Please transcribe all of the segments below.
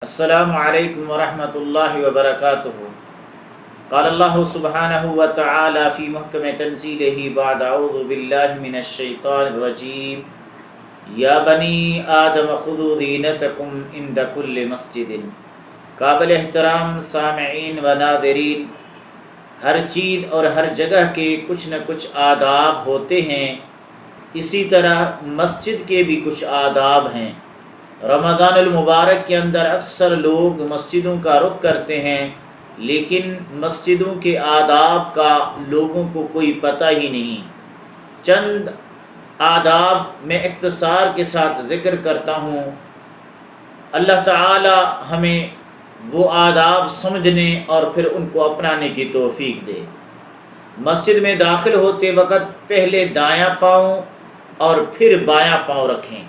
السلام علیکم ورحمۃ اللہ وبرکاتہ۔ قال اللہ سبحانہ وتعالی فی محکم تنزیلہ بعد اعوذ باللہ من الشیطان الرجیم یا بنی آدم خذوا زینتکم عند کل مسجد۔ قابل احترام سامعین و ناظرین، ہر چیز اور ہر جگہ کے کچھ نہ کچھ آداب ہوتے ہیں، اسی طرح مسجد کے بھی کچھ آداب ہیں۔ رمضان المبارک کے اندر اکثر لوگ مسجدوں کا رخ کرتے ہیں، لیکن مسجدوں کے آداب کا لوگوں کو کوئی پتہ ہی نہیں۔ چند آداب میں اختصار کے ساتھ ذکر کرتا ہوں، اللہ تعالی ہمیں وہ آداب سمجھنے اور پھر ان کو اپنانے کی توفیق دے۔ مسجد میں داخل ہوتے وقت پہلے دایاں پاؤں اور پھر بایاں پاؤں رکھیں،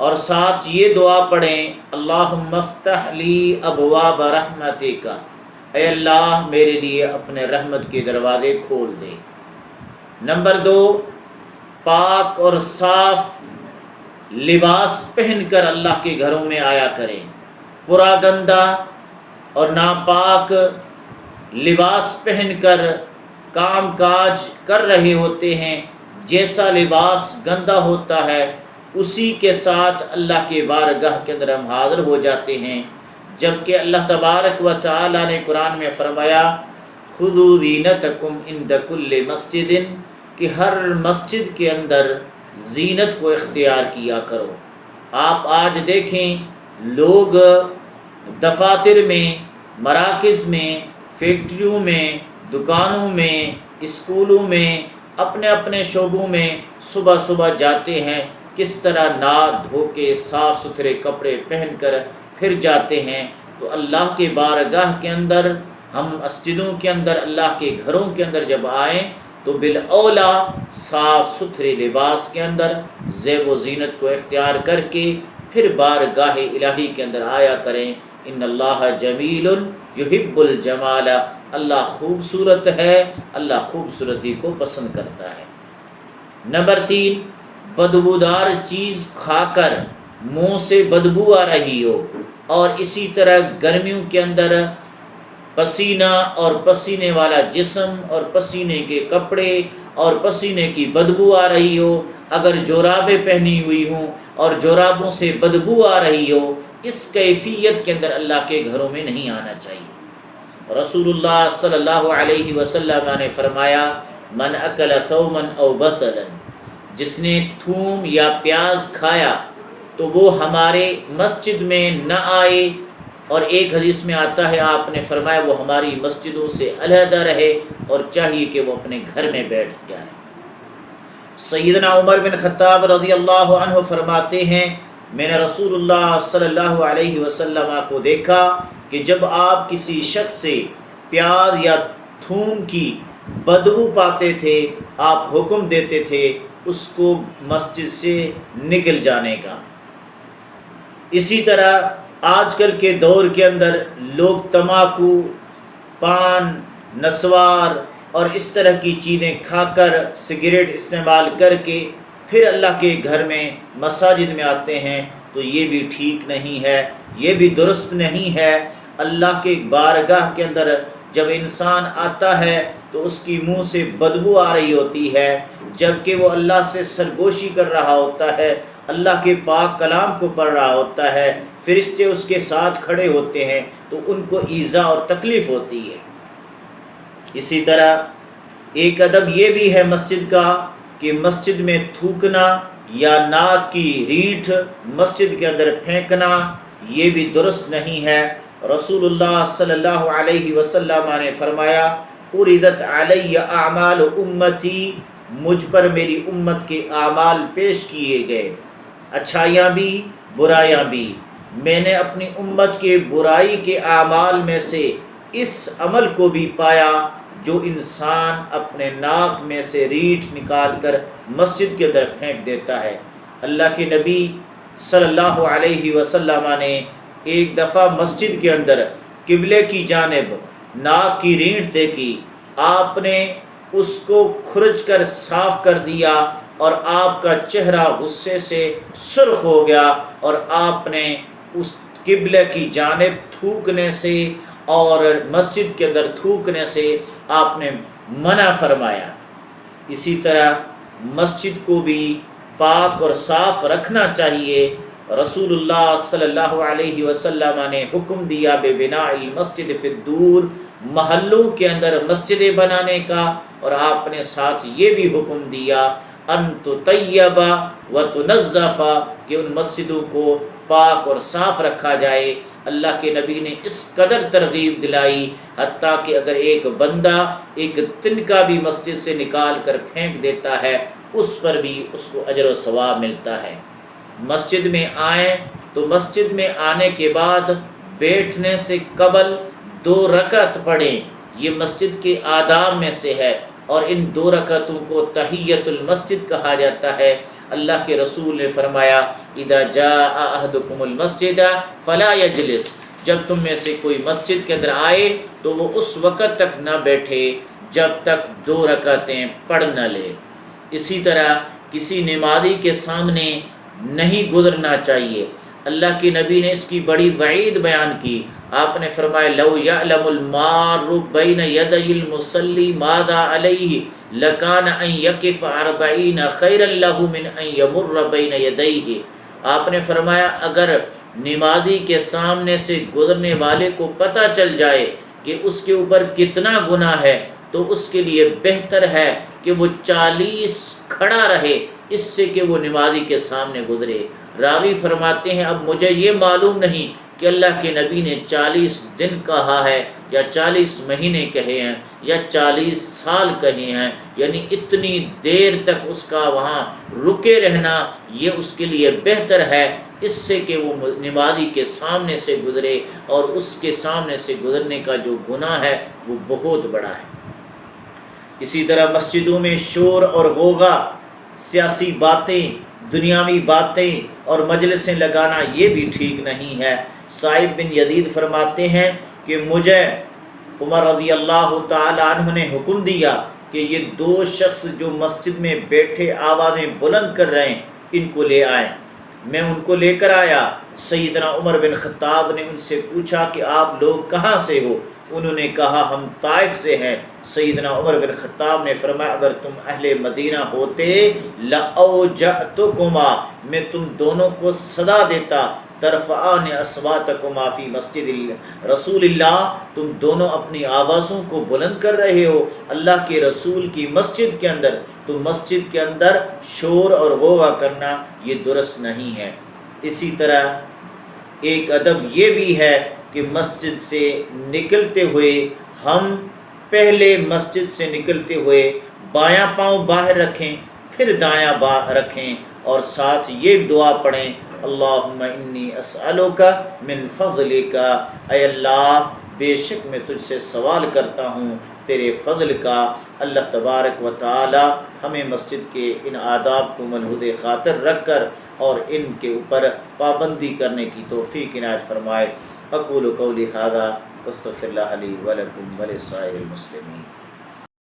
اور ساتھ یہ دعا پڑھیں، اللہم افتح لی ابواب رحمتک، اے اللہ میرے لیے اپنے رحمت کے دروازے کھول دے۔ نمبر 2، پاک اور صاف لباس پہن کر اللہ کے گھروں میں آیا کریں۔ پورا گندہ اور ناپاک لباس پہن کر کام کاج کر رہے ہوتے ہیں، جیسا لباس گندہ ہوتا ہے اسی کے ساتھ اللہ کے بارگاہ کے اندر ہم حاضر ہو جاتے ہیں، جبکہ اللہ تبارک و تعالی نے قرآن میں فرمایا خذوا زینتکم عند کل مسجد، کہ ہر مسجد کے اندر زینت کو اختیار کیا کرو۔ آپ آج دیکھیں لوگ دفاتر میں، مراکز میں، فیکٹریوں میں، دکانوں میں، اسکولوں میں، اپنے اپنے شعبوں میں صبح صبح جاتے ہیں، کس طرح نہا دھو کے صاف ستھرے کپڑے پہن کر پھر جاتے ہیں۔ تو اللہ کے بارگاہ کے اندر، ہم مسجدوں کے اندر، اللہ کے گھروں کے اندر جب آئیں تو بالاولا صاف ستھرے لباس کے اندر زیب و زینت کو اختیار کر کے پھر بارگاہ الہی کے اندر آیا کریں۔ ان اللہ جمیل یحب الجمال، اللہ خوبصورت ہے، اللہ خوبصورتی کو پسند کرتا ہے۔ نمبر 3، بدبودار چیز کھا کر منہ سے بدبو آ رہی ہو، اور اسی طرح گرمیوں کے اندر پسینہ اور پسینے والا جسم اور پسینے کے کپڑے اور پسینے کی بدبو آ رہی ہو، اگر جورابیں پہنی ہوئی ہوں اور جورابوں سے بدبو آ رہی ہو، اس کیفیت کے اندر اللہ کے گھروں میں نہیں آنا چاہیے۔ رسول اللہ صلی اللہ علیہ وسلم نے فرمایا من اکل ثوما او بصلا، جس نے تھوم یا پیاز کھایا تو وہ ہمارے مسجد میں نہ آئے، اور ایک حدیث میں آتا ہے آپ نے فرمایا وہ ہماری مسجدوں سے علیحدہ رہے، اور چاہیے کہ وہ اپنے گھر میں بیٹھ جائے۔ سیدنا عمر بن خطاب رضی اللہ عنہ فرماتے ہیں میں نے رسول اللہ صلی اللہ علیہ وسلم کو دیکھا کہ جب آپ کسی شخص سے پیاز یا تھوم کی بدبو پاتے تھے، آپ حکم دیتے تھے اس کو مسجد سے نکل جانے کا۔ اسی طرح آج کل کے دور کے اندر لوگ تمباکو، پان، نسوار اور اس طرح کی چیزیں کھا کر، سگریٹ استعمال کر کے پھر اللہ کے گھر میں، مساجد میں آتے ہیں، تو یہ بھی ٹھیک نہیں ہے، یہ بھی درست نہیں ہے۔ اللہ کے بارگاہ کے اندر جب انسان آتا ہے تو اس کی منہ سے بدبو آ رہی ہوتی ہے، جبکہ وہ اللہ سے سرگوشی کر رہا ہوتا ہے، اللہ کے پاک کلام کو پڑھ رہا ہوتا ہے، فرشتے اس کے ساتھ کھڑے ہوتے ہیں تو ان کو ایذا اور تکلیف ہوتی ہے۔ اسی طرح ایک ادب یہ بھی ہے مسجد کا کہ مسجد میں تھوکنا یا ناک کی ریٹھ مسجد کے اندر پھینکنا یہ بھی درست نہیں ہے۔ رسول اللہ صلی اللہ علیہ وسلم نے فرمایا عرضت علی اعمال امتی، مجھ پر میری امت کے اعمال پیش کیے گئے، اچھائیاں بھی برائیاں بھی۔ میں نے اپنی امت کے برائی کے اعمال میں سے اس عمل کو بھی پایا جو انسان اپنے ناک میں سے ریٹھ نکال کر مسجد کے اندر پھینک دیتا ہے۔ اللہ کے نبی صلی اللہ علیہ وسلم نے ایک دفعہ مسجد کے اندر قبلے کی جانب ناک کی ریٹھ دیکھی، آپ نے اس کو کھرچ کر صاف کر دیا، اور آپ کا چہرہ غصے سے سرخ ہو گیا، اور آپ نے اس قبلہ کی جانب تھوکنے سے اور مسجد کے اندر تھوکنے سے آپ نے منع فرمایا۔ اسی طرح مسجد کو بھی پاک اور صاف رکھنا چاہیے۔ رسول اللہ صلی اللہ علیہ وسلم نے حکم دیا بے بناء المسجد فی الدور، محلوں کے اندر مسجدیں بنانے کا، اور آپ نے ساتھ یہ بھی حکم دیا ان تطیب و تنظف، کہ ان مسجدوں کو پاک اور صاف رکھا جائے۔ اللہ کے نبی نے اس قدر ترغیب دلائی، حتیٰ کہ اگر ایک بندہ ایک تنکا بھی مسجد سے نکال کر پھینک دیتا ہے اس پر بھی اس کو اجر و ثواب ملتا ہے۔ مسجد میں آئیں تو مسجد میں آنے کے بعد بیٹھنے سے قبل 2 رکعت پڑھیں، یہ مسجد کے آداب میں سے ہے، اور ان 2 رکعتوں کو تحیۃ المسجد کہا جاتا ہے۔ اللہ کے رسول نے فرمایا اذا جاء احدکم المسجد فلا یجلس، جب تم میں سے کوئی مسجد کے اندر آئے تو وہ اس وقت تک نہ بیٹھے جب تک 2 رکعتیں پڑھ نہ لے۔ اسی طرح کسی نمازی کے سامنے نہیں گزرنا چاہیے۔ اللہ کے نبی نے اس کی بڑی وعید بیان کی۔ آپ نے فرمایا لو یعلم المار بین یدی المصلی ماذا علیہ لکان ان یقف 40 خیرا لہ من ان یمر بین یدیہ۔ آپ نے فرمایا اگر نمازی کے سامنے سے گزرنے والے کو پتہ چل جائے کہ اس کے اوپر کتنا گناہ ہے تو اس کے لیے بہتر ہے کہ وہ 40 کھڑا رہے اس سے کہ وہ نمازی کے سامنے گزرے۔ راوی فرماتے ہیں اب مجھے یہ معلوم نہیں کہ اللہ کے نبی نے 40 دن کہا ہے یا 40 مہینے کہے ہیں یا 40 سال کہے ہیں، یعنی اتنی دیر تک اس کا وہاں رکے رہنا یہ اس کے لیے بہتر ہے اس سے کہ وہ نمازی کے سامنے سے گزرے، اور اس کے سامنے سے گزرنے کا جو گناہ ہے وہ بہت بڑا ہے۔ اسی طرح مسجدوں میں شور اور غوغا، سیاسی باتیں، دنیاوی باتیں اور مجلسیں لگانا یہ بھی ٹھیک نہیں ہے۔ صائب بن یزید فرماتے ہیں کہ مجھے عمر رضی اللہ تعالی عنہ نے حکم دیا کہ یہ 2 شخص جو مسجد میں بیٹھے آوازیں بلند کر رہے ہیں ان کو لے آئیں۔ میں ان کو لے کر آیا۔ سیدنا عمر بن خطاب نے ان سے پوچھا کہ آپ لوگ کہاں سے ہو؟ انہوں نے کہا ہم طائف سے ہیں۔ سیدنا عمر بن خطاب نے فرمایا اگر تم اہل مدینہ ہوتے لأوجعتکما، میں تم دونوں کو صدا دیتا، ترفعان اصواتکما فی مسجد رسول اللہ، تم دونوں اپنی آوازوں کو بلند کر رہے ہو اللہ کے رسول کی مسجد کے اندر، تو مسجد کے اندر شور اور غوغا کرنا یہ درست نہیں ہے۔ اسی طرح ایک ادب یہ بھی ہے کہ مسجد سے نکلتے ہوئے ہم پہلے مسجد سے نکلتے ہوئے بایاں پاؤں باہر رکھیں، پھر دایاں رکھیں، اور ساتھ یہ دعا پڑھیں اللہم انی اسألک من فضلک، اے اللہ بے شک میں تجھ سے سوال کرتا ہوں تیرے فضل کا۔ اللہ تبارک و تعالی ہمیں مسجد کے ان آداب کو ملحوظ خاطر رکھ کر اور ان کے اوپر پابندی کرنے کی توفیق عنایت فرمائے۔ اقول قولی ھذا واستغفر اللہ لی ولکم ولسائر المسلمین۔